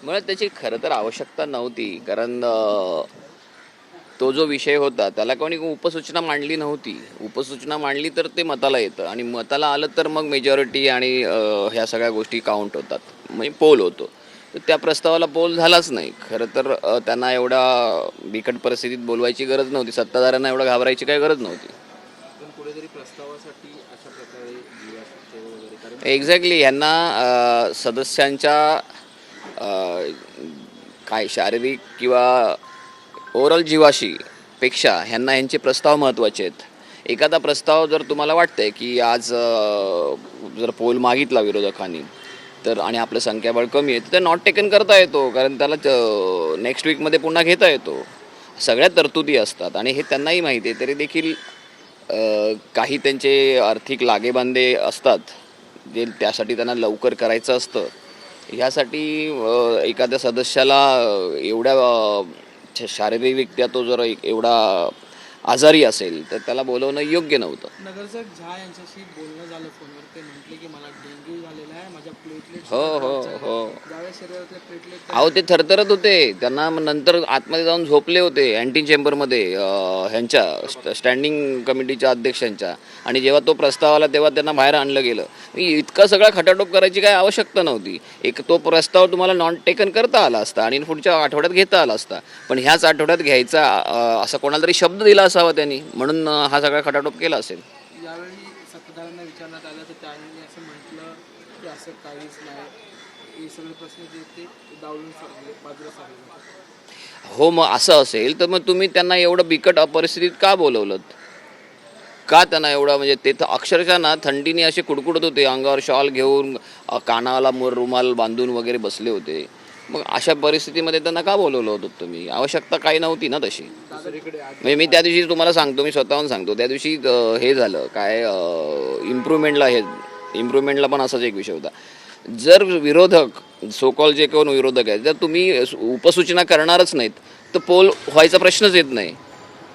मुळात त्याची खरं तर आवश्यकता नव्हती, कारण तो जो विषय होता त्याला कोणी उपसूचना मांडली नव्हती. उपसूचना मांडली तर ते मताला येतं, आणि मताला आलं तर मग मेजॉरिटी आणि ह्या सगळ्या गोष्टी काउंट होतात, म्हणजे पोल होतो. तर त्या प्रस्तावाला पोल झालाच नाही. खरं तर त्यांना एवढा बिकट परिस्थितीत बोलवायची गरज नव्हती, सत्ताधाऱ्यांना एवढं घाबरायची काही गरज नव्हती. पण कुठेतरी प्रस्तावासाठी अशा प्रकारे जीवा शिक्षा वगैरे, कारण एक्झॅक्टली ह्यांना सदस्यांच्या काय शारीरिक किंवा ओव्हरऑल जीवाशी पेक्षा ह्यांना ह्यांचे प्रस्ताव महत्त्वाचे आहेत. एखादा प्रस्ताव जर तुम्हाला वाटतंय की आज जर पोल मागितला विरोधकांनी तर, आणि आपलं संख्याबळ कमी आहे, तर ते नॉट टेकन करता येतो, कारण त्याला नेक्स्ट वीकमध्ये पुन्हा घेता येतो. सगळ्या तरतुदी असतात आणि हे त्यांनाही माहिती आहे. तरी देखील काही त्यांचे आर्थिक लागेबांधे असतात जे त्यासाठी त्यांना लवकर करायचं असतं. ह्यासाठी एखाद्या सदस्याला एवढ्या शारीरिकरित्या तो जर एवढा आजारी असेल तर त्याला बोलवणं योग्य नव्हतं. नगरसेवक झा यांच्याशी बोलणं झालं फोनवर. ते म्हटले की मला डेंग्यू झालेला आहे, माझ्या प्लेटलेट हो हो हो ज्यावेळेस शरीरातले प्लेटलेट अहो ते थरथरत होते. त्यांना नंतर आतमध्ये जाऊन झोपले होते अँटी चेंबरमध्ये ह्यांच्या स्टँडिंग कमिटीच्या अध्यक्षांच्या, आणि जेव्हा तो प्रस्ताव आला तेव्हा त्यांना बाहेर आणलं गेलं. इतका सगळा खटाटोप करायची काही आवश्यकता नव्हती. एक तो प्रस्ताव तुम्हाला नॉन टेकन करता आला असता आणि पुढच्या आठवड्यात घेता आला असता, पण ह्याच आठवड्यात घ्यायचा असा कोणाला तरी शब्द दिला असावा त्यांनी, म्हणून हा सगळा खटाटोप केला असेल. यावेळी सत्ताधाऱ्यांना विचारण्यात आलं तर त्यांनी असं म्हटलं की असं काहीच नाही, हे सगळे प्रश्न जे ते डावलून बाजूला सारले. हो, मग असं असेल तर मग तुम्ही त्यांना एवढं बिकट परिस्थितीत का बोलवलं? का त्यांना एवढा, म्हणजे ते तर अक्षरशः ना थंडीने असे कुडकुडत होते, अंगावर शॉल घेऊन कानाला रुमाल बांधून वगैरे बसले होते. मग अशा परिस्थितीमध्ये त्यांना का बोलवलं होतं तुम्ही? आवश्यकता काही नव्हती ना तशी. म्हणजे मी त्या दिवशी तुम्हाला सांगतो, मी स्वतःहून सांगतो, त्या दिवशी हे झालं काय, इम्प्रूव्हमेंटला पण असाच एक विषय होता. जर विरोधक सोकॉल जे कोण विरोधक आहेत, जर तुम्ही उपसूचना करणारच नाहीत तर पोल व्हायचा प्रश्नच येत नाही.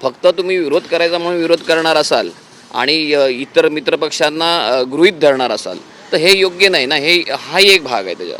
फक्त तुम्ही विरोध करायचा म्हणून विरोध करणार असाल आणि इतर मित्रपक्षांना गृहीत धरणार असाल तर हे योग्य नाही ना. हाही एक भाग आहे त्याच्या.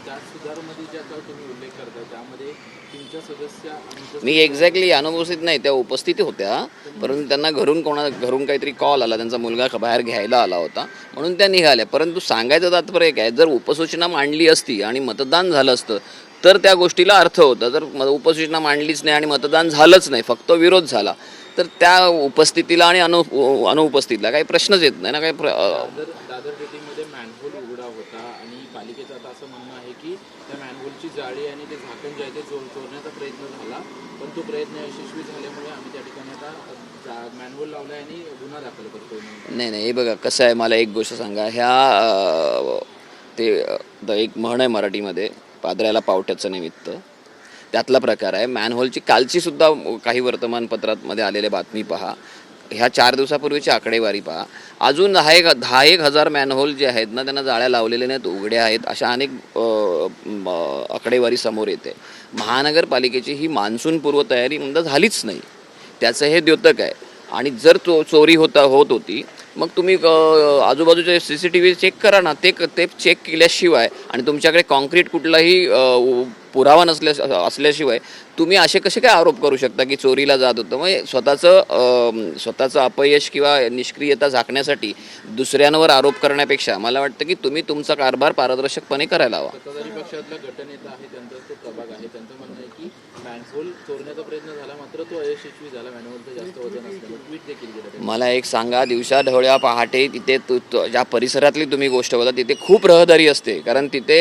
त्या सुधारमध्ये जे आता तुम्ही उल्लेख करता त्यामध्ये तुमच्या सदस्य मी एक्झॅक्टली अनुपस्थित नाही, त्या उपस्थिती होत्या, परंतु त्यांना घरून काहीतरी कॉल आला, त्यांचा मुलगा बाहेर घ्यायला आला होता म्हणून त्या निघाल्या. परंतु सांगायचं तात्पर्य काय, जर उपसूचना मांडली असती आणि मतदान झालं असतं तर त्या गोष्टीला अर्थ होता. जर उपसूचना मांडलीच नाही आणि मतदान झालंच नाही, फक्त विरोध झाला, तर त्या उपस्थितीला आणि अनुपस्थितीला काही प्रश्नच येत नाही ना. दादर डेटिंगमध्ये मॅनहोल उघडा होता आणि पालिकेचं आता असं म्हणणं आहे की त्या मॅनहोलची जाळी आणि ते झाकण जे आहे ते चोरण्याचा प्रयत्न झाला, पण तो प्रयत्न यशस्वी झाल्यामुळे आम्ही त्या ठिकाणी आता मॅनहोल लावला आणि गुन्हा दाखल करतोय. नाही नाही, हे बघा कसं आहे, मला एक गोष्ट सांगा. एक म्हण आहे मराठीमध्ये, पादऱ्याला पावट्याचं निमित्त, त्यातला प्रकार आहे. मॅनहोलची कालची सुद्धा काही वर्तमानपत्रांमध्ये आलेल्या बातमी पहा, ह्या 4 दिवसापूर्वीची आकडेवारी पहा. अजून 10-1 हजार मॅनहोल जे आहेत ना, त्यांना जाळ्या लावलेल्या नाहीत, उघड्या आहेत, अशा अनेक आकडेवारी समोर येते. महानगरपालिकेची ही मान्सूनपूर्व तयारी म्हणजे झालीच नाही, त्याचं हे द्योतक आहे. आणि जर चोरी होत होती, मग तुम्ही आजूबाजूचे CCTV चेक करा ना. ते चेक केल्याशिवाय आणि तुमच्याकडे कॉन्क्रीट कुठलाही पुरावा असल्याशिवाय तुम्ही असे कसे काय आरोप करू शकता की चोरीला जात होतं? म्हणजे स्वतःचं अपयश किंवा निष्क्रियता झाकण्यासाठी दुसऱ्यांवर आरोप करण्यापेक्षा मला वाटतं की तुम्ही तुमचा कारभार पारदर्शकपणे करायला हवा. सत्ताधारी पक्षातला गटनेता आहे, त्यांचा तो प्रभाग आहे, त्यांचं म्हणणं आहे की मॅनहोल चोरण्याचा प्रयत्न झाला मात्र तो अयशस्वी झाला, मॅनहोलचं जास्त वजन असल्यामुळे ट्विट देखील केलं. मला एक सांगा, दिवसा ढवळ्या पहाटे तिथे ज्या परिसरातली तुम्ही गोष्ट बोलता तिथे खूप रहदारी असते, कारण तिथे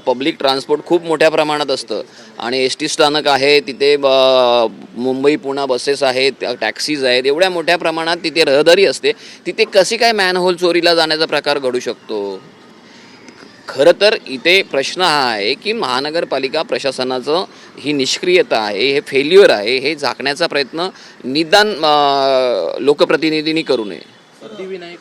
पब्लिक ट्रान्सपोर्ट खूप मोठ्या प्रमाणात असतं आणि ST स्थानक आहे तिथे, मुंबई पुणे बसेस आहेत, टॅक्सीज आहेत, एवढ्या मोठ्या प्रमाणात तिथे रहदारी असते. तिथे कशी काय मॅनहोल चोरीला जाण्याचा प्रकार घडू शकतो? खरं तर इथे प्रश्न हा आहे की महानगरपालिका प्रशासनाचं ही निष्क्रियता आहे, हे फेल्युअर आहे, हे झाकण्याचा प्रयत्न निदान लोकप्रतिनिधींनी करू नये. सिद्धिविनायक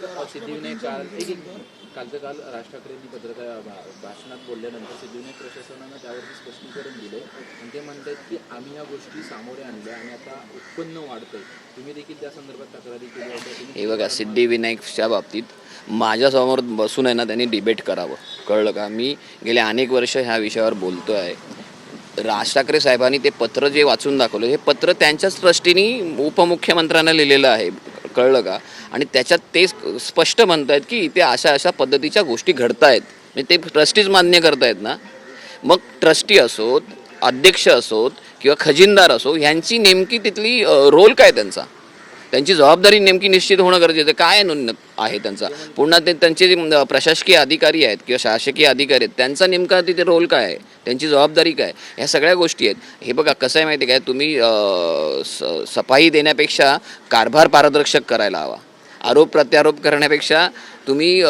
कालचं काल राज ठाकरेंनी पत्रकार भाषणात बोलल्यानंतर सिद्धिविनायक प्रशासनानं त्यावरती स्पष्टीकरण दिले आणि ते म्हणतात की आम्ही या गोष्टी सामोरे आणल्या आणि आता उत्पन्न वाढतंय. तुम्ही देखील त्या संदर्भात तक्रारी केली होती. हे बघा, सिद्धिविनायकच्या बाबतीत माझ्यासमोर बसून आहे ना त्यांनी डिबेट करावं, कळलं का? मी गेले अनेक वर्ष ह्या विषयावर बोलतो आहे. राज ठाकरे साहेबांनी ते पत्र जे वाचून दाखवलं, हे पत्र त्यांच्याच ट्रस्टीनी उपमुख्यमंत्र्यांना लिहिलेलं आहे, कळलं का? आणि त्याच्यात ते स्पष्ट म्हणतायत की इथे अशा अशा पद्धतीच्या गोष्टी घडतायत, म्हणजे ते ट्रस्टीज मान्य करतायत ना. मग ट्रस्टी असोत, अध्यक्ष असोत किंवा खजिनदार असो, ह्यांची नेमकी तिथली रोल काय, त्यांची जबाबदारी नेमकी निश्चित होणं गरजेचं काय आहे त्यांचा. पुन्हा ते त्यांचे जे प्रशासकीय अधिकारी आहेत किंवा शासकीय अधिकारी आहेत, त्यांचा नेमका तिथे रोल काय आहे, त्यांची जबाबदारी काय, ह्या सगळ्या गोष्टी आहेत. हे बघा कसं आहे माहिती आहे काय, तुम्ही सफाई देण्यापेक्षा कारभार पारदर्शक करायला हवा. आरोप प्रत्यारोप करण्यापेक्षा तुम्ही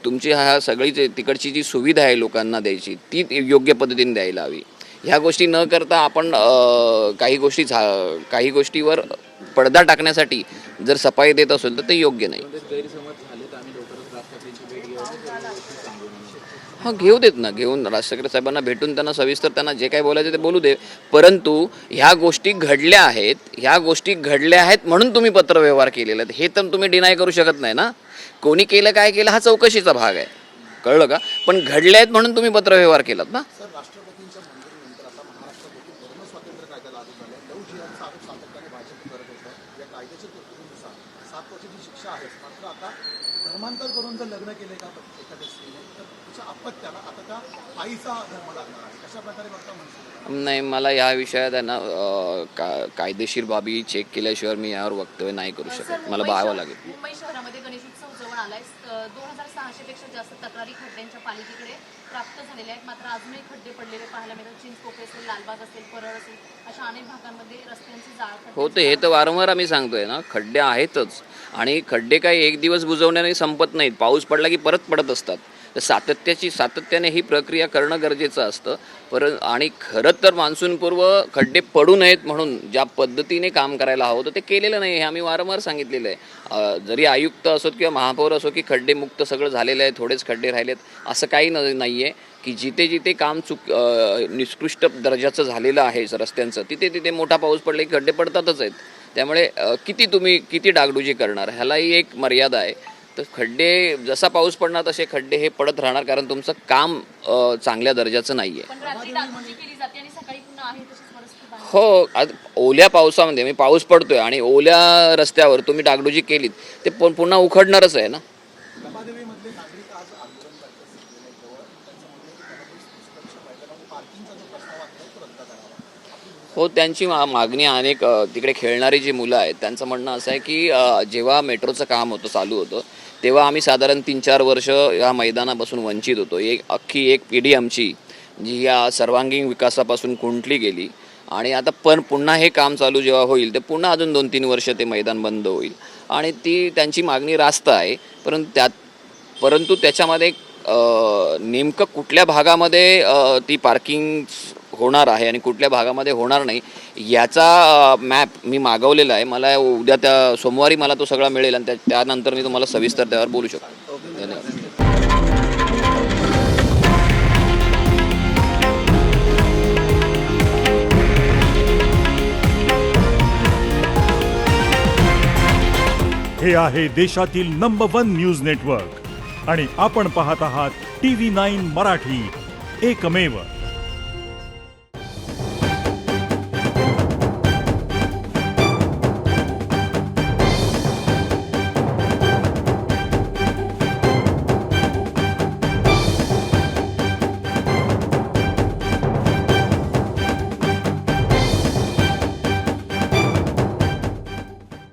तुमची सगळी तिकडची जी सुविधा आहे लोकांना द्यायची, ती योग्य पद्धतीने द्यायला हवी. ह्या गोष्टी न करता आपण काही गोष्टीवर पडदा टाकण्यासाठी जर सफाई देत असेल तर ते योग्य नाही. गैरसमज झालेत, आम्ही लवकरच राज ठाकरेंची भेट घेऊ. हां, घेऊ देत ना, घेऊन राज ठाकरे साहेबांना भेटून त्यांना सविस्तर त्यांना जे काही बोलायचं ते बोलू दे. परंतु ह्या गोष्टी घडल्या आहेत म्हणून तुम्ही पत्रव्यवहार केलेला आहे, हे तर तुम्ही डिनाय करू शकत नाही ना. कोणी केलं काय केलं हा चौकशीचा भाग आहे, कळलं का? पण घडले आहेत म्हणून तुम्ही पत्रव्यवहार केलात ना. राष्ट्रपतींच्या मंजुरीनंतर आता महाराष्ट्रात धर्म स्वातंत्र्य कायदा लागू झाला. लव जिहादचा आरोप सातत्याने भाजप करत होतं. या कायद्याच्या तरतुदीनुसार 7 वर्षाची शिक्षा आहे. मात्र आता धर्मांतर करून जर लग्न केले का एखाद्या स्त्रीने तर तिच्या अपत्याला आता त्या आईचा धर्म लागणार आहे. कशा प्रकारे बघता म्हणतो? नाही, मला या विषयात आहे ना कायदेशीर बाबी चेक केल्याशिवाय मी यावर वक्तव्य नाही करू शकत, मला पाहावं लागेल. मुंबई शहरामध्ये गणेशोत्सव जवळ आलाय. 2600 पेक्षा जास्त तक्रारी खड्ड्यांच्या पालिकेकडे प्राप्त झालेल्या आहेत. मात्र अजूनही खड्डे पडलेले पाहायला मिळतात. चिंचपोकळे असेल, लालबाग असेल, परळ असेल, अशा अनेक भागांमध्ये रस्त्यांची जाळ हो, ते हे तर वारंवार आम्ही सांगतोय ना, खड्डे आहेतच. आणि खड्डे काही एक दिवस बुजवण्याने संपत नाहीत, पाऊस पडला की परत पडत असतात. तर सातत्याने ही प्रक्रिया करणं गरजेचं असतं. आणि खरं तर मान्सूनपूर्व खड्डे पडू नयेत म्हणून ज्या पद्धतीने काम करायला हवं होतं ते केलेलं नाही, हे आम्ही वारंवार सांगितलेलं आहे. जरी आयुक्त असोत किंवा महापौर असो की खड्डे मुक्त सगळं झालेलं आहे, थोडेच खड्डे राहिलेत असं काही नाही आहे. की जिथे काम निकृष्ट दर्जाचं झालेलं आहे रस्त्यांचं, तिथे मोठा पाऊस पडला की खड्डे पडतातच आहेत. त्यामुळे किती डागडुजी करणार, ह्यालाही एक मर्यादा आहे. तर खड्डे जसा पाऊस पडणार तसे खड्डे हे पडत राहणार, कारण तुमचं काम चांगल्या दर्जाचं नाही आहे. पण रात्री डागडुजी केली जाते आणि सकाळी पुन्हा आहे तशीच परिस्थिती आहे. हो, आज ओल्या पावसामध्ये पाऊस पडतोय आणि ओल्या रस्त्यावर तुम्ही डागडुजी केलीत ते पुन्हा उखडणारच आहे ना. लबादेवीमधले नागरिक आज आंदोलन करतात जवळ. त्यांचं म्हणणं की त्यांना सुरक्षा पाहिजे आणि पार्किंगचा जो प्रस्ताव आहे तो रद्द करावा. हो, त्यांची मागणी अनेक तिकडे खेळणारी जी मुलं आहेत त्यांचं म्हणणं असं आहे की जेव्हा मेट्रोचं काम चालू होतं तेव्हा आम्ही साधारण 3-4 वर्ष या मैदानापासून वंचित होतो. अख्खी एक पिढी आमची जी या सर्वांगीण विकासापासून खुंटली गेली. आणि आता पुन्हा हे काम चालू जेव्हा होईल ते पुन्हा अजून 2-3 वर्ष ते मैदान बंद होईल. आणि त्यांची मागणी रास्त आहे. परंतु त्याच्यामध्ये नेमकं कुठल्या भागामध्ये ती पार्किंग होणार आहे आणि कुठल्या भागामध्ये होणार नाही याचा मॅप मी मागवलेला आहे. मला उद्या सोमवारी मला तो सगळा मिळेल आणि त्यानंतर मी तुम्हाला सविस्तर त्यावर बोलू शकतो. धन्यवाद. हे आहे देशातील नंबर 1 न्यूज नेटवर्क आणि आपण पाहत आहात TV9 मराठी, एकमेव.